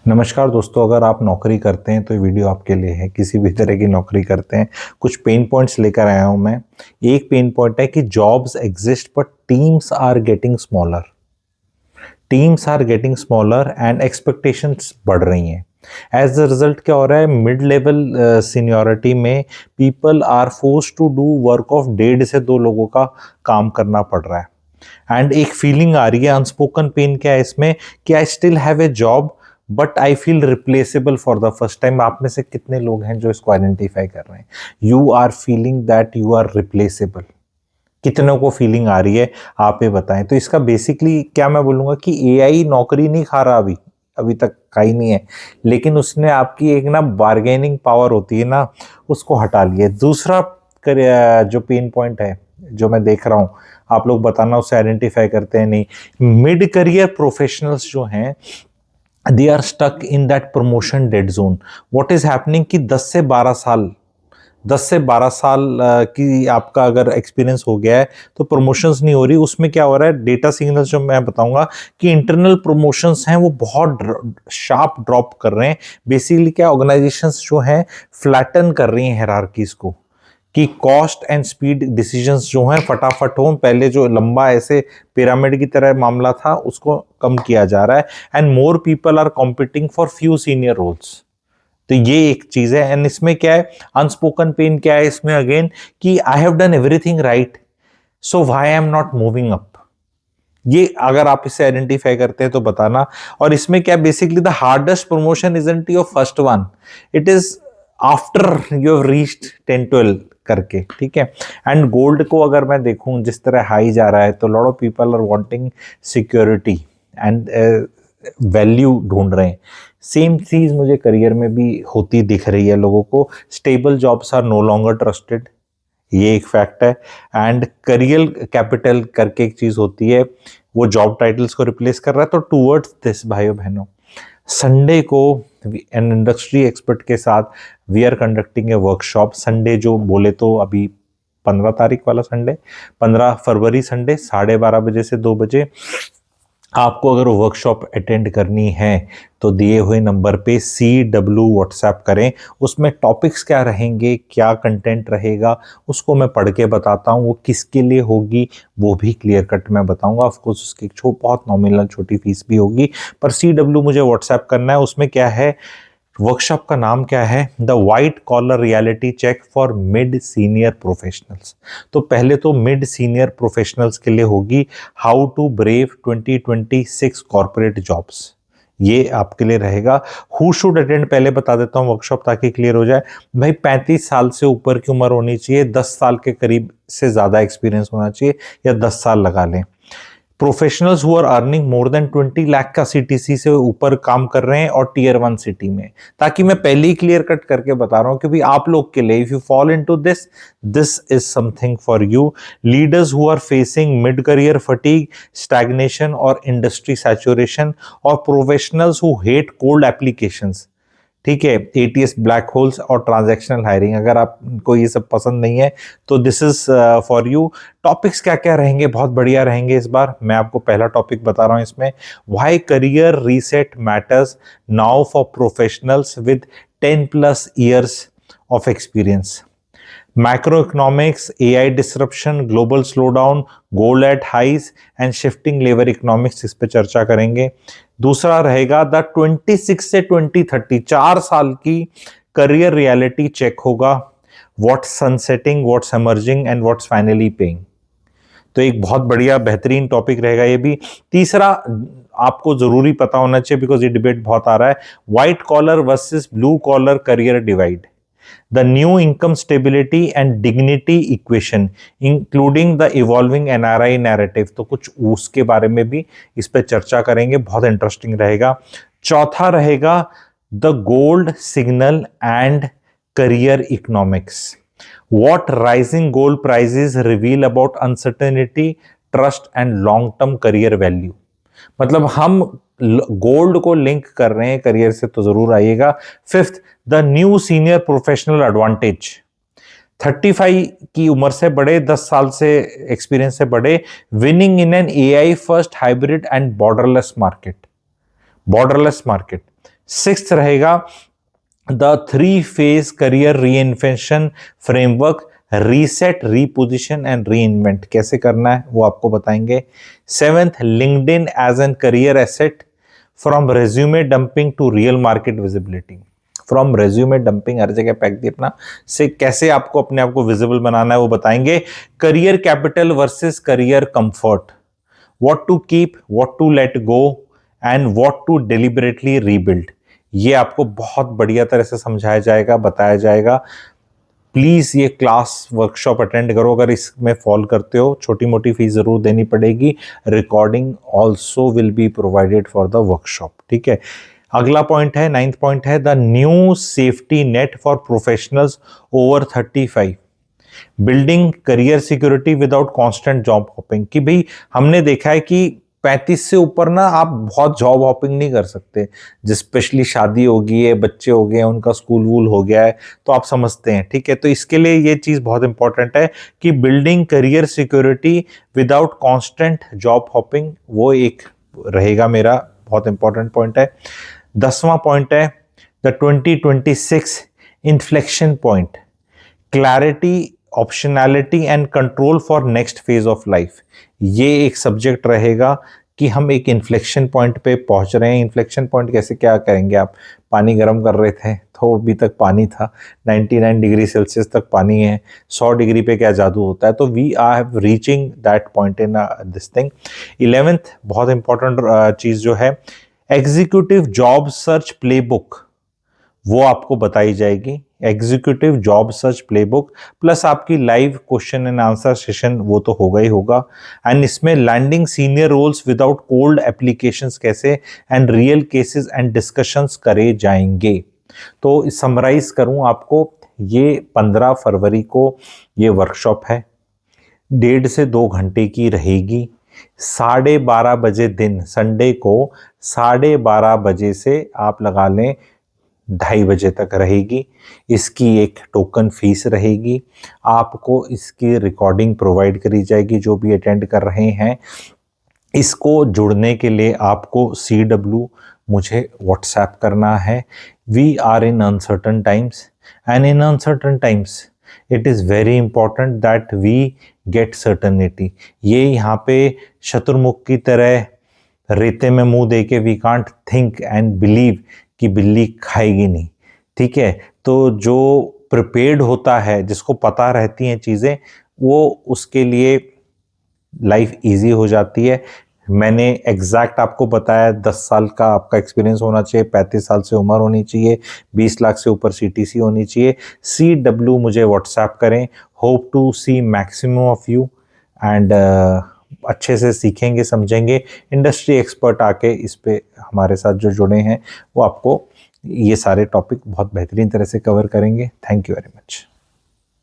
नमस्कार दोस्तों, अगर आप नौकरी करते हैं तो ये वीडियो आपके लिए है। किसी भी तरह की नौकरी करते हैं, कुछ पेन पॉइंट्स लेकर आया हूं मैं। एक पेन पॉइंट है कि jobs exist but teams are getting smaller. Teams are getting smaller and expectations बढ़ रही हैं। एज अ रिजल्ट क्या हो रहा है, मिड लेवल सीनियोरिटी में people are force to do work of 1.5 से 2 लोगों का काम करना पड़ रहा है। एंड एक फीलिंग आ रही है, अनस्पोकन पेन क्या है इसमें, कि I still have a job but I feel replaceable for the first time. आप में से कितने लोग हैं जो इसको आइडेंटिफाई कर रहे हैं? You are feeling that you are replaceable. कितनों को फीलिंग आ रही है, आप ये बताएं। तो इसका बेसिकली क्या मैं बोलूंगा कि एआई नौकरी नहीं खा रहा, अभी अभी तक खाई नहीं है, लेकिन उसने आपकी एक ना बार्गेनिंग पावर होती है ना, उसको हटा लिया। दूसरा जो पेन पॉइंट है जो मैं देख रहा हूं, आप लोग बताना उसे आइडेंटिफाई करते हैं नहीं। मिड करियर प्रोफेशनल्स जो हैं, they are stuck in that promotion dead zone. What is happening कि 10 से 12 साल की आपका अगर एक्सपीरियंस हो गया है तो प्रमोशंस नहीं हो रही। उसमें क्या हो रहा है, डेटा सिग्नल्स जो मैं बताऊंगा कि इंटरनल प्रमोशंस हैं वो बहुत शार्प ड्रॉप कर रहे हैं। बेसिकली क्या, ऑर्गेनाइजेशंस जो हैं फ्लैटन कर रही हैं हायरार्कीज को, कि कॉस्ट एंड स्पीड डिसीजंस जो हैं फटाफट हों। पहले जो लंबा ऐसे पिरामिड की तरह मामला था उसको कम किया जा रहा है। And more people are competing for few senior roles. तो ये एक चीज है। एंड इसमें क्या है, अनस्पोकन पेन क्या है इसमें अगेन, कि I have done everything right, so why I am not moving up. ये अगर आप इसे आइडेंटिफाई करते हैं तो बताना। और इसमें क्या, basically the hardest promotion isn't your first one, it is after you have reached 10-12 करके, ठीक है। एंड गोल्ड को अगर मैं देखूं जिस तरह हाई जा रहा है, तो lot of people are wanting security and value ढूंढ रहे हैं। सेम चीज मुझे करियर में भी होती दिख रही है लोगों को। Stable jobs are no longer trusted, ये एक फैक्ट है। एंड करियर कैपिटल करके एक चीज होती है, वो जॉब टाइटल्स को रिप्लेस कर रहा है। तो टूवर्ड्स दिस भाइयों बहनों, संडे को एन इंडस्ट्री एक्सपर्ट के साथ we are conducting a workshop. Sunday जो बोले तो अभी 15 तारीख वाला संडे, 15 फरवरी संडे, 12:30 से 2 बजे। आपको अगर वर्कशॉप अटेंड करनी है तो दिए हुए नंबर पे CW व्हाट्सएप करें। उसमें टॉपिक्स क्या रहेंगे, क्या कंटेंट रहेगा, उसको मैं पढ़ के बताता हूँ। वो किसके लिए होगी वो भी क्लियर कट मैं बताऊंगा। ऑफकोर्स उसकी बहुत नॉमिनल छोटी फीस भी होगी, पर CW मुझे व्हाट्सएप करना है। उसमें क्या है, वर्कशॉप का नाम क्या है, the white collar reality check for mid senior professionals. तो पहले तो मिड सीनियर प्रोफेशनल्स के लिए होगी, how to brave 2026 corporate jobs. ये आपके लिए रहेगा। हु शुड अटेंड, पहले बता देता हूँ वर्कशॉप ताकि क्लियर हो जाए। भाई 35 साल से ऊपर की उम्र होनी चाहिए, 10 साल के करीब से ज्यादा एक्सपीरियंस होना चाहिए, या 10 साल लगा लें। Professionals who are earning more than 20 lakh का CTC से ऊपर काम कर रहे हैं और Tier 1 सिटी में। ताकि मैं पहले ही क्लियर कट करके बता रहा हूं कि भाई आप लोग के लिए, if you fall into this, this is something for you. Leaders who are facing mid career fatigue, stagnation और इंडस्ट्री सैचुरेशन, और professionals who hate cold applications, ठीक है, ATS ब्लैक होल्स और ट्रांजैक्शनल हायरिंग। अगर आपको ये सब पसंद नहीं है तो this is for you. Topics क्या क्या रहेंगे, बहुत बढ़िया रहेंगे इस बार। मैं आपको पहला टॉपिक बता रहा हूं इसमें, why career reset matters now for professionals with 10+ years of experience. Macro economics, AI disruption, global slowdown, gold at highs and shifting labour economics, इस पे चर्चा करेंगे। दूसरा रहेगा द 26 से 2030, 4 साल की करियर रियलिटी चेक होगा। What's sunsetting, what's emerging and what's finally paying. तो एक बहुत बढ़िया बेहतरीन टॉपिक रहेगा ये भी। तीसरा आपको जरूरी पता होना चाहिए, बिकॉज ये डिबेट बहुत आ रहा है, white collar versus blue collar career divide, the new income stability and dignity equation including the evolving NRI narrative. तो कुछ उसके बारे में भी इस पे चर्चा करेंगे, बहुत इंटरेस्टिंग रहेगा। चौथा रहेगा the gold signal and career economics, what rising gold prices reveal about uncertainty, trust and long term career value। मतलब हम गोल्ड को लिंक कर रहे हैं करियर से, तो जरूर आइएगा। Fifth, the new senior professional advantage, 35 की उम्र से बड़े, 10 साल से एक्सपीरियंस से बड़े, winning in an AI first hybrid and borderless market. Borderless market. Sixth रहेगा the 3 phase career reinvention framework, reset, reposition and reinvent कैसे करना है वो आपको बताएंगे। Seventh, LinkedIn as an career asset, from resume dumping to real market visibility. From resume dumping, हर जगह फेंक दिया अपना, से कैसे आपको अपने आप को विजिबल बनाना है वो बताएंगे। Career capital versus career comfort, what to keep, what to let go and what to deliberately rebuild, ये आपको बहुत बढ़िया तरह से समझाया जाएगा, बताया जाएगा। प्लीज ये क्लास वर्कशॉप अटेंड करो, अगर इसमें फॉल करते हो छोटी मोटी फीस जरूर देनी पड़ेगी। Recording also will be provided for the workshop, ठीक है। अगला पॉइंट है, 9th पॉइंट है the new safety net for professionals over 35, building career security without constant job hopping. कि भाई हमने देखा है कि 35 से ऊपर ना आप बहुत जॉब हॉपिंग नहीं कर सकते, जिस स्पेशली शादी हो गई है, बच्चे हो गए हैं, उनका स्कूल वूल हो गया है, तो आप समझते हैं, ठीक है। तो इसके लिए ये चीज़ बहुत इंपॉर्टेंट है कि building career security without constant job hopping, वो एक रहेगा मेरा बहुत इंपॉर्टेंट पॉइंट है। 10वां पॉइंट है the 2026 inflection point, clarity, optionality and control for next phase of life. ये एक सब्जेक्ट रहेगा कि हम एक इन्फ्लेक्शन पॉइंट पे पहुंच रहे हैं। इन्फ्लेक्शन पॉइंट कैसे, क्या करेंगे आप, पानी गर्म कर रहे थे तो अभी तक पानी था, 99 डिग्री सेल्सियस तक पानी है, 100 डिग्री पे क्या जादू होता है। तो we are reaching that point in this thing. 11th बहुत इंपॉर्टेंट चीज़ जो है, एग्जीक्यूटिव जॉब सर्च प्लेबुक, वो आपको बताई जाएगी। Executive job search playbook plus आपकी live question and answer session, वो तो होगा ही होगा। एंड इसमें landing senior roles without cold applications कैसे, and real cases and discussions करे जाएंगे। तो समराइज करूं आपको, ये 15 फरवरी को ये वर्कशॉप है, 1.5 से 2 घंटे की रहेगी। 12:30 बजे दिन संडे को 12:30 बजे से आप लगा लें 2:30 बजे तक रहेगी। इसकी एक टोकन फीस रहेगी, आपको इसकी रिकॉर्डिंग प्रोवाइड करी जाएगी जो भी अटेंड कर रहे हैं। इसको जुड़ने के लिए आपको CW मुझे व्हाट्सएप करना है। We are in uncertain times and in uncertain times it is very important that we get certainty. ये यहाँ पे शत्रुमुख की तरह रेते में मुंह दे के we can't think and believe कि बिल्ली खाएगी नहीं, ठीक है। तो जो प्रिपेयर्ड होता है, जिसको पता रहती हैं चीज़ें, वो उसके लिए लाइफ इजी हो जाती है। मैंने एग्जैक्ट आपको बताया 10 साल का आपका एक्सपीरियंस होना चाहिए, 35 साल से उम्र होनी चाहिए, 20 लाख से ऊपर CTC होनी चाहिए। CW मुझे व्हाट्सएप करें। Hope to see maximum of you एंड अच्छे से सीखेंगे, समझेंगे। इंडस्ट्री एक्सपर्ट आके इस पे हमारे साथ जो जुड़े हैं वो आपको ये सारे टॉपिक बहुत बेहतरीन तरह से कवर करेंगे। Thank you very much.